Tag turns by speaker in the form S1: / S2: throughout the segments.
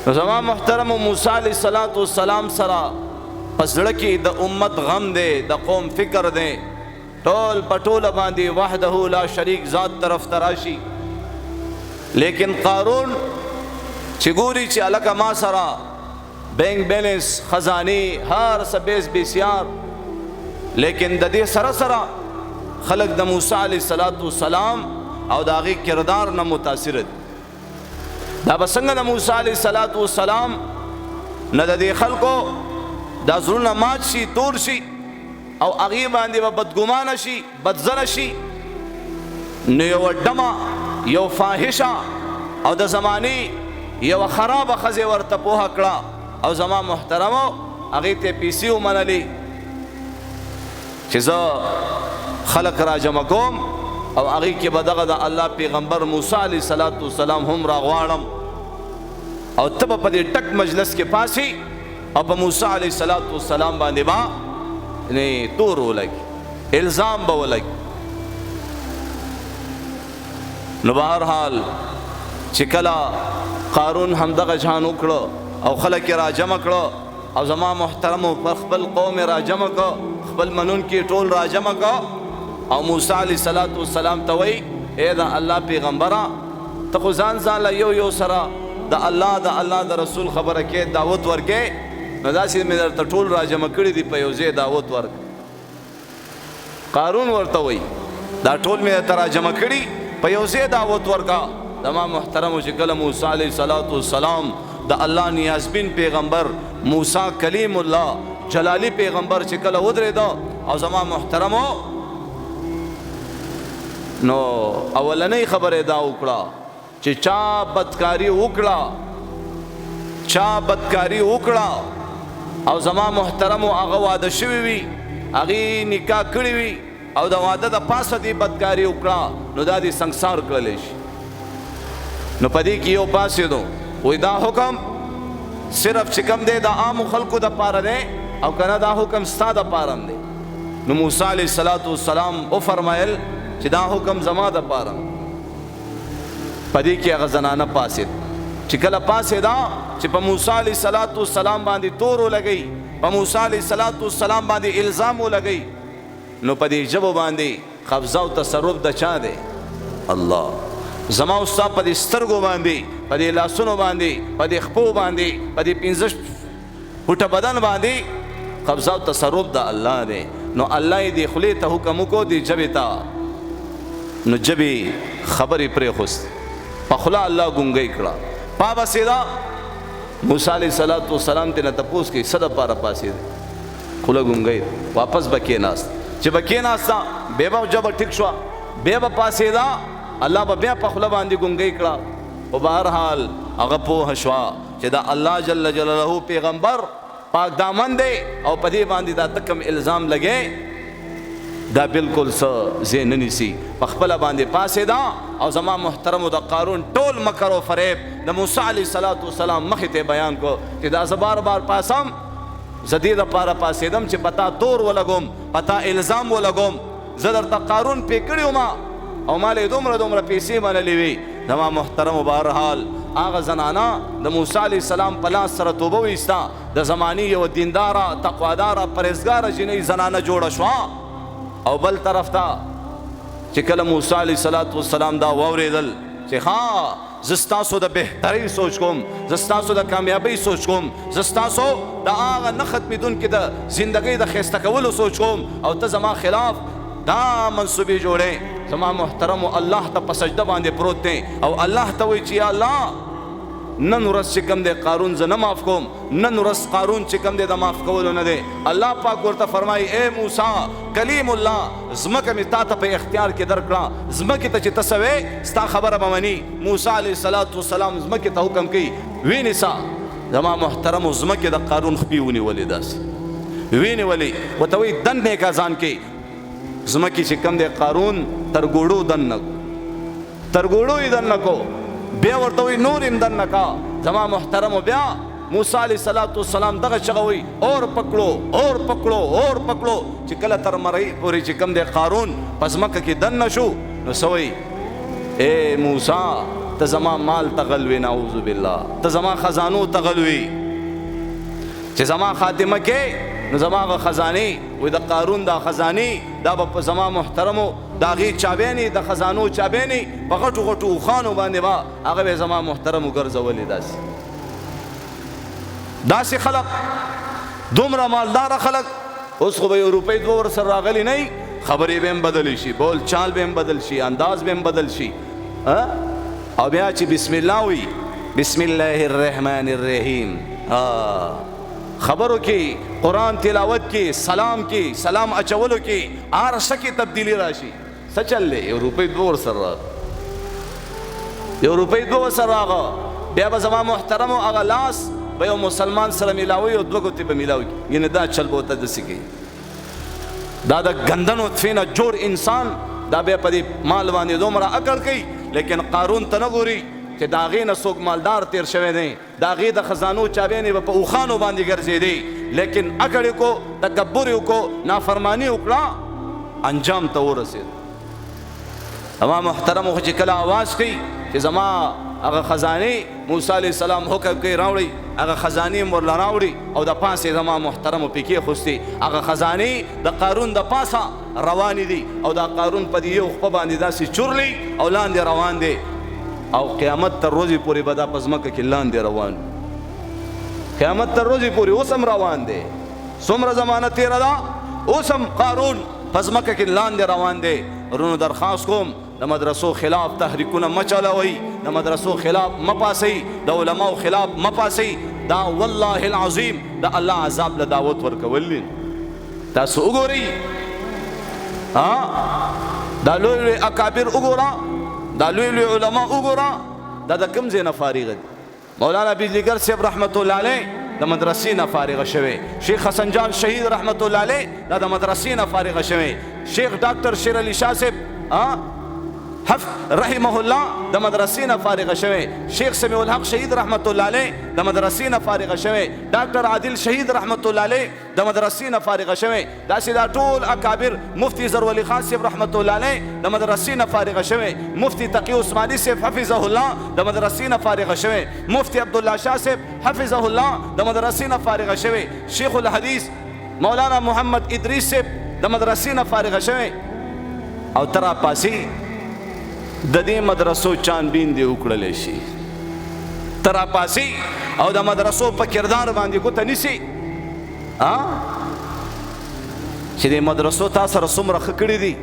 S1: زما محترم موسی علیہ السلام سره پس زړه کې د امت غم دی، د قوم فکر دی، ټول پټوله باندې وحده لا شریک ذات طرف تراشي. لیکن قارون چې ګوري چې الکه ما سره بینک بیلنس خزانی هر څه بیس بسیار، لیکن د دې سره سره خلق د موسی علیہ السلام او د هغې کردار نه متاثر دي. دا به څنګه د موسی علیہ السلام نه د دې خلکو دا زړونه مات شي، تور شي او هغې باندې به بدګمانه شي، بدزنه شي. نو یوه ډمه یو فاحشه او د زمانې یوه خرابه ښځې ورته پوهه کړه او زما محترمو هغې ته پیسې ومنلې چې زه خلق را جمع کوم او هغې کې به دغه د الله پیغمبر موسی علیہ السلام هم راغواړم او ته به په دې ټک مجلس کې پاسي او په موسی علیہ السلام باندې به تور ولګي، الزام به ولګي. نو بهرحال چې کله قارون همدغه جهان وکړه او خلک یې را جمع کړه او زما محترمو پر خپل قوم یې را جمع کړه، خپل منونکي ټول را جمع کړه او موسی علیہ السلام ته وایي ای د الله پیغمبره ته خو ځان یو سره د الله د رسول خبره کې دعوت ورکې، نو داسې مې درته ټول را جمع کړي دي په یو ځای دعوت ورکړه. قارون ورته وایي دا ټول مې درته را جمع کړي په یو ځای دعوت ورکړه. زما محترمو چې کله موسی علیہ السلام د الله نیازبین پیغمبر موسی کلیم الله جلالی پیغمبر چې کله ودرېده او زما محترمو نو اولنۍ خبره دا وکړه چې چا بدکاری وکړه او زما محترمو هغه واده شوي وي، هغې نکاح کړي وي او د واده د پاسه دې بدکاري وکړه، نو دا دې سنګسار کړلی شي. نو په دې کې یو پاسېدو وایي دا حکم صرف چې کوم دی د عامو خلکو دپاره دی او که نه دا حکم ستا دپاره هم دی. نو موسی علیہ السلام وفرمایل چې دا حکم زما دپاره. په دې کې هغه زنانه پاسېد چې کله پاسېدا چې په موسی علیہ السلام باندې تور ولګئ، په موسی علیہ السلام باندې الزام ولګئ، نو په دې ژبو باندې قبضه او تصرف د چا دی؟ الله. زما او ستا په دې سترګو باندې، په دې لاسونو باندې، په دې خپو باندې، په دې 15 فوټه بدن باندې قبضه او تصرف د الله دی. نو الله یې دې خولې ته حکم وکړو دې ژبې ته، نو ژبې خبرې پرېښوست، په خوله الله ګونګۍ کړه. پابسېدا موسی علیہ السلام ته نه تپوس کوي څه دپاره پاسېدې؟ خوله ګونګۍ. واپس به کېناست، چې به کېناسته بیا به ژبه ټیک شوه، بیا به پاسېدا الله به بیا په خوله باندې ګونګۍ کړه. خو بهرحال هغه پوهه شوه چې دا الله جل جلاله پیغمبر پاک دامن دی او په دې باندې دا ته کوم الزام لګې دا بالکل څه ځای نه نیسي. په خپله باندې پاسېدا او زما محترمو د قارون ټول مکر و فریب د موسی علیہ السلام مخې ته بیان کو چې دا زه بار بار پاسم، زه دې دپاره پاسېدم چې په تا تور ولګوم، په تا الزام ولګوم. زه درته قارون پې کړی وم او ما له دومره پیسې منلې وي. زما محترمو بهرحال هغه زنانه د موسی علیہ السلام په لاس سره توبه وایسته، د زمانې یوه دینداره تقواداره پرهیزګاره جنۍ زنانه جوړه شوه. او بل طرف ته چې کله موسی علیہ السلام دا واورېدل چې ها زه ستاسو د بهترۍ سوچ کوم، زه ستاسو د کامیابۍ سوچ کوم، زه ستاسو د هغه نه ختمېدونکي د زندګۍ د ښایسته کولو سوچ کوم او ته زما خلاف دا منصوبې جوړې. زما محترمو الله ته په سجده باندې پروت دی او الله ته وایي چې یا الله نن ورځ چې کوم دی قارون زه نه معاف کوم، نن ورځ قارون چې کوم دی د معاف کولو نه دی. الله پاک ورته فرمایي ای موسی کلیم الله ځمکه مې تا ته په اختیار کې درکړه، ځمکې ته چې ته څه وې ستا خبره به مني. موسی علیہ السلام ځمکې ته حکم کوي وینیسه. زما محترمو ځمکې د قارون خپې ونیولې، داسې ونیولې، ورته وایي دن یې کا ځان کې. ځمکې چې کوم دی قارون تر ګوړو دننه یې دننه کو، بیا ورته وایي نور یې دننه کا. زما محترمو بیا موسی علیہ السلام دغه چغه وایي اور پکړو اور پکړو اور پکړو، چې کله تر مرۍ پورې چې کوم دی قارون په ځمکه کې دننه شو، نو څه وایي اے موسی ته زما مال تغلوي نعوذ بالله ته زما خزانو تغلوي چې زما خاتمه کې نو زما غ خزاني وې د قارون دا خزاني دا په زما محترمو دا غي چابېني د خزانو چابېني په غټو غټو خانو باندې با هغه زما محترمو ګرځولې داسې خلق دومره مالدار خلق اوس خو به یو روپۍ دوه ورسره راغلي نه خبرې به هم بدلی شي بول چال به هم بدل شي انداز به هم بدل شي او بیا چې بسم الله وي بسم الله الرحمن الرحیم خبرو کې قرآن تلاوت کې سلام کې سلام اچولو کې هر څه کې تبدیلی راشي څه چل دی یو روپۍ دوه ورسره یو روپۍ دوه ورسره راغه بیا به زما محترمو هغه لاس به یو مسلمان سره میلاوي او دوه ګوتې به میلاوي یعنې دا چل به ورته داسې کوي دا د ګنده نطفې نه جوړ انسان دا بیا په دې مال باندې دومره عقل کوي لیکن قارون ته نه ګوري چې د هغې نه څوک مالدار تیر شوی دی د هغې د خزانو چابیانې به په اوښانو باندې ګرځېدی لیکن عقل یې کو تکبر یې کو نافرماني وکړه انجام ته ورسېد زما محترمو خو چې کله آواز کوي چې زما هغه خزانې موسی علیه السلام حکم کوي راوړئ هغه خزانې م ورله راوړي او د پاسې زما محترمو پې کېښوستې هغه خزانې د قارون د پاسه روانې دي او دا قارون په دې یو خپه باندې داسې چورلی او لاندې روان دی او قیامت تر ورځې پورې به دا په ځمکه کې لاندې روان قیامت تر ورځې پورې اوس هم روان دی څومره زمانه تېره ده اوس هم قارون په ځمکه کې لاندې روان دی ورونو درخواست کوم د مدرسو خلاف تحریکونه مه چلوئ د مدرسو خلاف مه پاسئ د علماو خلاف مه پاسئ دا والله العظیم د الله عذاب له دعوت ورکول دي تاسو وګورئ دا لوی لوی اکابر وګوره دا لوی لوی علما وګوره دا د کوم ځای نه فارغ دي مولانا بجلیګر صاحب رحمت الله علیه د مدرسې نه فارغ شوی شیخ حسن جان شهید رحمت الله علیه دا د مدرسې نه فارغ شوی شیخ ډاکټر شیر علي شاه صاحب رحمه الله د مدرسې نه فارغ شوی شیخ سمیع الحق شهید رحمت الله علیه د مدرسې نه فارغ شوی ډاکټر عادل شهید رحمت الله علیه د مدرسې نه فارغ شوی داسې دا ټول اکابر مفتی زرولي خان صاحب رحمت الله علیه د مدرسې نه فارغ شوی مفتی تقی عثماني صاحب حفظه الله د مدرسې نه فارغ شوی مفتی عبدالله شاه صاحب حفظه الله د مدرسې نه فارغ شوی شیخ الحدیث مولانا محمد ادریس صاحب د مدرسې نه فارغ شوی او ترا پاسي د دې مدرسو چانبین دی وکړلی شي ترا پاسي او د مدرسو په کردار باندې ګوته نیسي چې د مدرسو تا سره څومره ښه کړي دي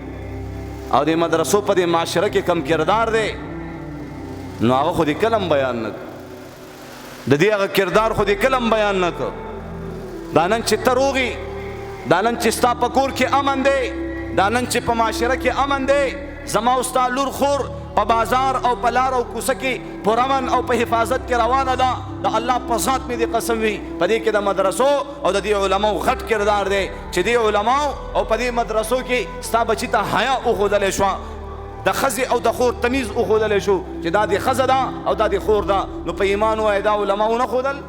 S1: او د مدرسو په دې معاشره کې کم کردار دی نو هغه خو دې کله هم بیان نه کړ د دې هغه کردار خو دې کله هم بیان نه کړ دا نن چې ته روغي دا نن چې ستا په کور کې امن دی دا نن چې په معاشره کې امن دی زما او ستا لور خور په بازار او په لار او کوڅه کې پرامن او په حفاظت کې روانه ده د الله په ذات مې دې قسم وي په دې کې د مدرسو او د دې علماو غټ کردار دی چې دې علماو او په دې مدرسو کې ستا بچي ته حیا وښودلی شوه د ښځې او د خور تمیز وښودلی شو چې دا دې ښځه ده او دا دې خور ده نو په ایمان ووایه دا علماو نه ښودل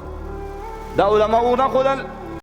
S1: دا علماو نه ښودل